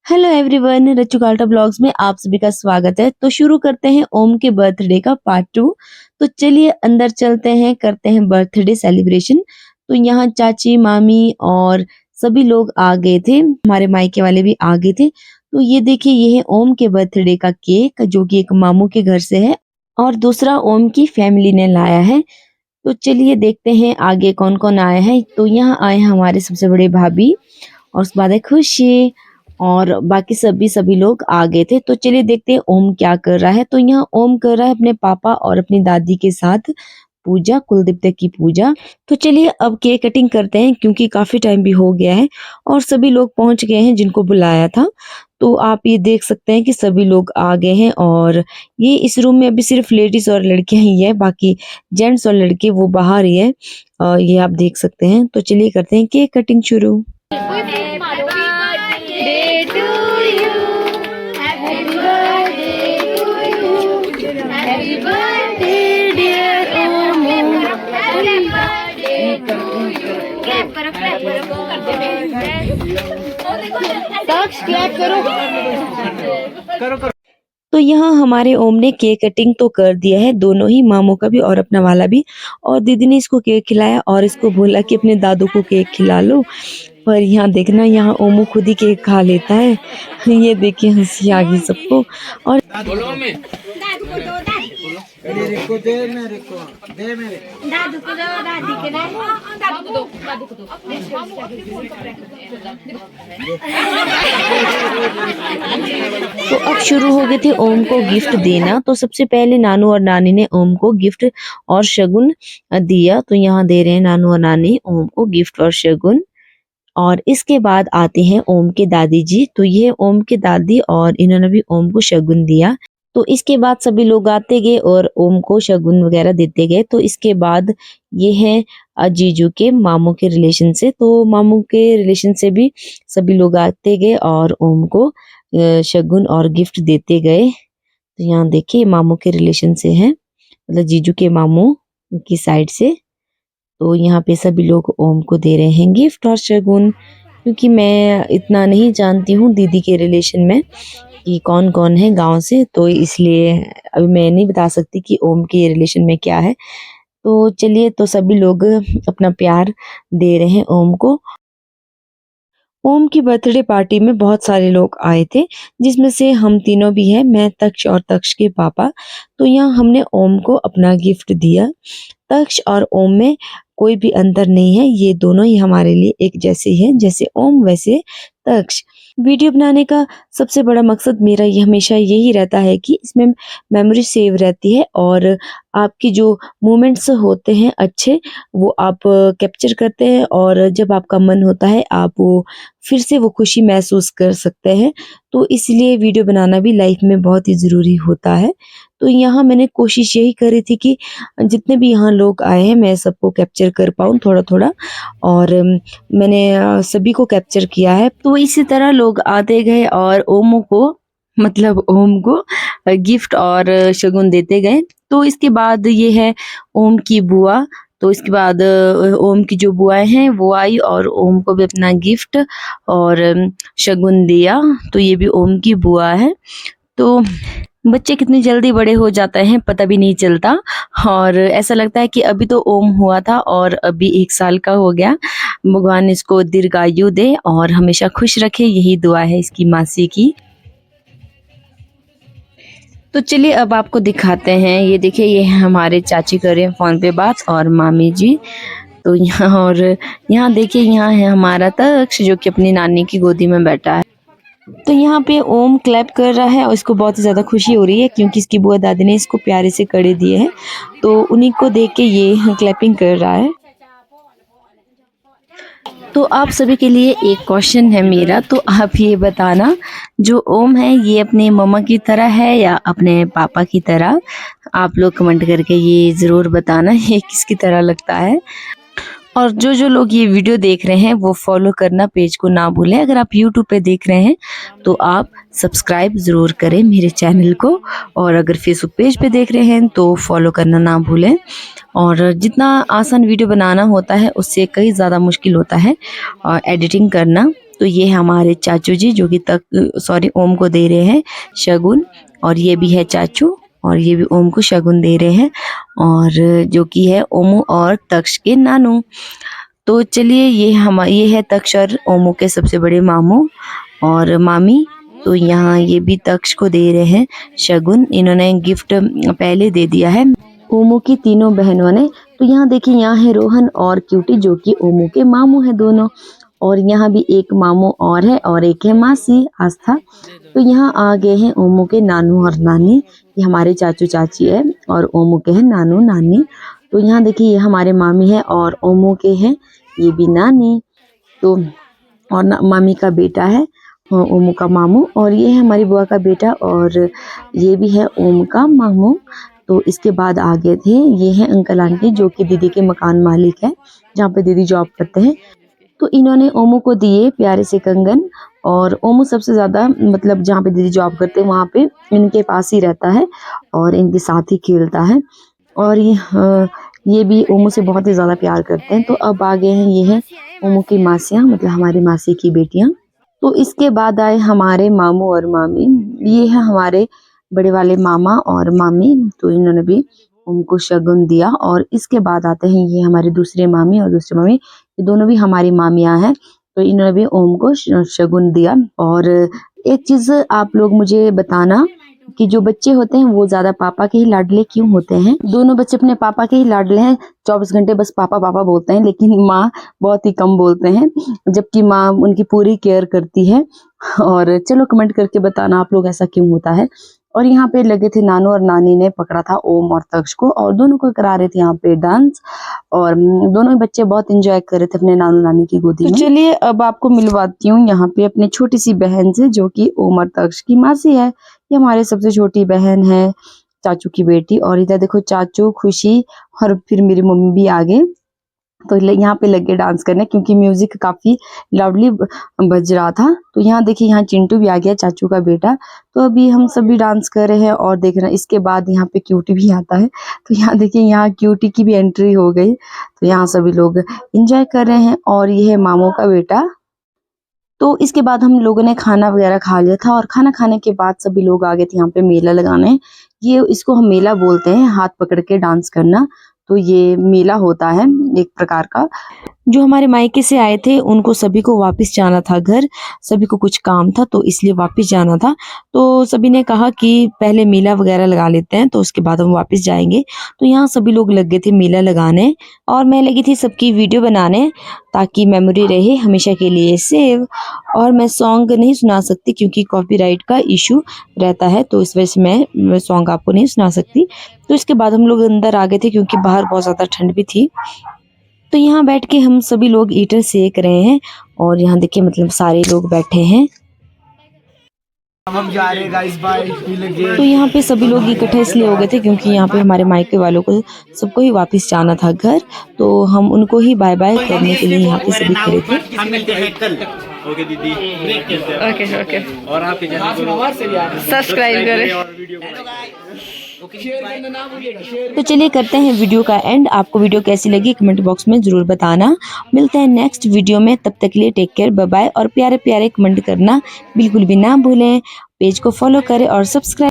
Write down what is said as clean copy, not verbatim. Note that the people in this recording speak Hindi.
हेलो एवरीवन, रच्चू काल्टा ब्लॉग्स में आप सभी का स्वागत है। तो शुरू करते हैं ओम के बर्थडे का पार्ट 2। तो चलिए अंदर चलते हैं, करते हैं बर्थडे सेलिब्रेशन। तो यहाँ चाची, मामी और सभी लोग आ गए थे, हमारे मायके वाले भी आ गए थे। तो ये देखिए, ये है ओम के बर्थडे का केक जो कि एक मामू के घर से है और दूसरा ओम की फैमिली ने लाया है। तो चलिए देखते हैं आगे कौन कौन आया है। तो यहाँ आए हैं हमारे सबसे बड़े भाभी और उसके बाद है खुशी और बाकी सभी लोग आ गए थे। तो चलिए देखते हैं ओम क्या कर रहा है। तो यहाँ ओम कर रहा है अपने पापा और अपनी दादी के साथ पूजा, कुल देवता की पूजा। तो चलिए अब केक कटिंग करते हैं क्योंकि काफी टाइम भी हो गया है और सभी लोग पहुंच गए हैं जिनको बुलाया था। तो आप ये देख सकते हैं कि सभी लोग आ गए हैं और ये इस रूम में अभी सिर्फ लेडीज और लड़कियां ही है, बाकी जेंट्स और लड़के वो बाहर ही है। ये आप देख सकते हैं। तो चलिए करते हैं केक कटिंग शुरू। तो यहाँ हमारे ओम ने केक कटिंग तो कर दिया है, दोनों ही, मामू का भी और अपना वाला भी। और दीदी ने इसको केक खिलाया और इसको बोला कि अपने दादू को केक खिला लो। पर यहाँ देखना, यहाँ ओमू खुद ही केक खा लेता है। ये देखिए हंसी आ गई सबको। और मेरे को दे, मेरे को दे, मेरे दादू को दो, दादी के दादू को दो, दादू को दो। तो अब शुरू हो गए थे ओम को गिफ्ट देना। तो सबसे पहले नानू और नानी ने ओम को गिफ्ट और शगुन दिया। तो यहाँ दे रहे हैं नानू और नानी ओम को गिफ्ट और शगुन। और इसके बाद आते हैं ओम के दादी जी। तो ये ओम के दादी और इन्होंने भी ओम को शगुन दिया। तो इसके बाद सभी लोग आते गए और ओम को शगुन वगैरह देते गए। तो इसके बाद ये है जीजू के मामू के रिलेशन से। तो मामू के रिलेशन से भी सभी लोग आते गए और ओम को शगुन और गिफ्ट देते गए। तो यहाँ देखिए मामू के रिलेशन से है, मतलब जीजू के मामू की साइड से। तो यहाँ पे सभी लोग ओम को दे रहे हैं गिफ्ट और शगुन। क्योंकि मैं इतना नहीं जानती हूँ दीदी के रिलेशन में कि कौन कौन है गांव से, तो इसलिए अभी मैं नहीं बता सकती कि ओम के रिलेशन में क्या है। तो चलिए, तो सभी लोग अपना प्यार दे रहे हैं ओम को। ओम की बर्थडे पार्टी में बहुत सारे लोग आए थे, जिसमें से हम तीनों भी हैं, मैं, तक्ष और तक्ष के पापा। तो यहाँ हमने ओम को अपना गिफ्ट दिया। तक्ष और ओम में कोई भी अंतर नहीं है, ये दोनों ही हमारे लिए एक जैसे ही हैं, जैसे ओम वैसे तक्ष। वीडियो बनाने का सबसे बड़ा मकसद मेरा ये हमेशा यही रहता है कि इसमें मेमोरी सेव रहती है और आपकी जो मोमेंट्स होते हैं अच्छे, वो आप कैप्चर करते हैं और जब आपका मन होता है आप वो फिर से वो खुशी महसूस कर सकते हैं। तो इसलिए वीडियो बनाना भी लाइफ में बहुत ही ज़रूरी होता है। तो यहाँ मैंने कोशिश यही करी थी कि जितने भी यहाँ लोग आए हैं मैं सबको कैप्चर कर पाऊँ थोड़ा थोड़ा, और मैंने सभी को कैप्चर किया है। तो इसी तरह लोग आते गए और ओम को गिफ्ट और शगुन देते गए। तो इसके बाद ये है ओम की बुआ। तो इसके बाद ओम की जो बुआएं हैं वो आई और ओम को भी अपना गिफ्ट और शगुन दिया। तो ये भी ओम की बुआ है। तो बच्चे कितनी जल्दी बड़े हो जाते हैं पता भी नहीं चलता और ऐसा लगता है कि अभी तो ओम हुआ था और अभी 1 साल का हो गया। भगवान इसको दीर्घायु दे और हमेशा खुश रखे, यही दुआ है इसकी मासी की। तो चलिए अब आपको दिखाते हैं, ये देखिए ये हमारे चाची कर रहे हैं फोन पे बात और मामी जी। तो यहाँ देखिए, यहाँ है हमारा तक्ष जो कि अपनी नानी की गोदी में बैठा है। तो यहाँ पे ओम क्लैप कर रहा है और इसको बहुत ही ज़्यादा खुशी हो रही है क्योंकि इसकी बुआ दादी ने इसको प्यारे से कड़े दिए हैं। तो उन्हीं को देख के ये क्लैपिंग कर रहा है। तो आप सभी के लिए एक क्वेश्चन है मेरा, तो आप ये बताना, जो ओम है ये अपने मम्मा की तरह है या अपने पापा की तरह? आप लोग कमेंट करके ये ज़रूर बताना ये किसकी तरह लगता है। और जो लोग ये वीडियो देख रहे हैं वो फॉलो करना पेज को ना भूलें। अगर आप यूट्यूब पे देख रहे हैं तो आप सब्सक्राइब ज़रूर करें मेरे चैनल को, और अगर फेसबुक पेज पे देख रहे हैं तो फॉलो करना ना भूलें। और जितना आसान वीडियो बनाना होता है उससे कई ज़्यादा मुश्किल होता है एडिटिंग करना। तो ये है हमारे चाचू जी जो कि ओम को दे रहे हैं शगुन, और ये भी है चाचू और ये भी ओम को शगुन दे रहे हैं, और जो कि है ओमू और तक्ष के नानू। तो चलिए ये है तक्ष और ओमू के सबसे बड़े मामू और मामी। तो यहाँ ये भी तक्ष को दे रहे हैं शगुन, इन्होंने गिफ्ट पहले दे दिया है ओमू की तीनों बहनों ने। तो यहाँ देखिए यहाँ है रोहन और क्यूटी जो कि ओमू के मामू है दोनों, और यहाँ भी एक मामू और है और एक है मासी आस्था। तो यहाँ आ गए हैं ओमू के नानू और नानी, ये हमारे चाचू चाची है और ओमू के हैं नानू नानी। तो यहाँ देखिए ये हमारे मामी है और ओमू के हैं ये भी नानी। तो और मामी का बेटा है ओमू का मामू, और ये है हमारी बुआ का बेटा और ये भी है ओम का मामू। तो इसके बाद आगे थे ये है अंकल आंटी जो कि दीदी के मकान मालिक है जहाँ पे दीदी जॉब करते हैं। तो इन्होंने ओमू को दिए प्यारे से कंगन, और ओमू सबसे ज़्यादा मतलब जहाँ पे दीदी जॉब करते हैं वहाँ पे इनके पास ही रहता है और इनके साथ ही खेलता है, और ये भी ओमू से बहुत ही ज़्यादा प्यार करते हैं। तो अब आ गए हैं ये है ओमू की मासियाँ, मतलब हमारी मासी की बेटियाँ। तो इसके बाद आए हमारे मामू और मामी, ये है हमारे बड़े वाले मामा और मामी। तो इन्होंने भी ओम को शगुन दिया, और इसके बाद आते हैं ये हमारे दूसरे मामी और दूसरे मामी, ये दोनों भी हमारी मामियाँ हैं। तो इन्होंने भी ओम को शगुन दिया। और एक चीज़ आप लोग मुझे बताना कि जो बच्चे होते हैं वो ज्यादा पापा के ही लाडले क्यों होते हैं? दोनों बच्चे अपने पापा के ही लाडले हैं, 24 घंटे बस पापा पापा बोलते हैं, लेकिन माँ बहुत ही कम बोलते हैं, जबकि माँ उनकी पूरी केयर करती है। और चलो कमेंट करके बताना आप लोग ऐसा क्यों होता है। और यहाँ पे लगे थे नानू और नानी ने पकड़ा था ओम और तक्ष को, और दोनों को करा रहे थे यहाँ पे डांस, और दोनों ही बच्चे बहुत एंजॉय कर रहे थे अपने नानू नानी की गोदी में। तो चलिए अब आपको मिलवाती हूँ यहाँ पे अपनी छोटी सी बहन से जो कि ओम और तक्ष की मासी है। ये हमारे सबसे छोटी बहन है, चाचू की बेटी। और इधर देखो चाचू, खुशी और फिर मेरी मम्मी भी आ गए। तो यहाँ पे लगे डांस करने क्योंकि म्यूजिक काफी लाउडली बज रहा था। तो यहाँ देखिए यहाँ चिंटू भी आ गया, चाचू का बेटा। तो अभी हम सभी डांस कर रहे हैं और देख रहे हैं। इसके बाद यहाँ पे क्यूटी भी आता है। तो यहाँ देखिए यहाँ क्यूटी की भी एंट्री हो गई। तो यहाँ सभी लोग एंजॉय कर रहे हैं, और ये है मामू का बेटा। तो इसके बाद हम लोगों ने खाना वगैरह खा लिया था, और खाना खाने के बाद सभी लोग आ गए थे यहाँ पे मेला लगाने। ये इसको हम मेला बोलते हैं, हाथ पकड़ के डांस करना। तो ये मेला होता है एक प्रकार का। जो हमारे मायके से आए थे उनको सभी को वापस जाना था घर, सभी को कुछ काम था तो इसलिए वापस जाना था। तो सभी ने कहा कि पहले मेला वगैरह लगा लेते हैं तो उसके बाद हम वापस जाएंगे। तो यहाँ सभी लोग लग गए थे मेला लगाने, और मैं लगी थी सबकी वीडियो बनाने ताकि मेमोरी रहे हमेशा के लिए सेव। और मैं सॉन्ग नहीं सुना सकती क्योंकि कॉपीराइट का इशू रहता है, तो इस वजह से मैं सॉन्ग आपको नहीं सुना सकती। तो इसके बाद हम लोग अंदर आ गए थे क्योंकि बाहर बहुत ज़्यादा ठंड भी थी। तो यहाँ बैठ के हम सभी लोग ईटर सेक रहे हैं, और यहाँ देखिए मतलब सारे लोग बैठे हैं। हम जा रहे हैं गाइस, बाय। तो यहाँ पे सभी लोग इकट्ठे इसलिए हो गए थे क्योंकि यहाँ पे हमारे मायके वालों को सबको ही वापस जाना था घर, तो हम उनको ही बाय बाय करने के लिए यहाँ पे सभी खड़े थे। हम मिलते हैं कल। ओके दीदी, ओके ओके, और आपके चैनल सब्सक्राइब करें। तो चलिए करते हैं वीडियो का एंड। आपको वीडियो कैसी लगी कमेंट बॉक्स में जरूर बताना। मिलते हैं नेक्स्ट वीडियो में, तब तक के लिए टेक केयर, बाय बाय। और प्यारे प्यारे कमेंट करना बिल्कुल भी ना भूलें। पेज को फॉलो करें और सब्सक्राइब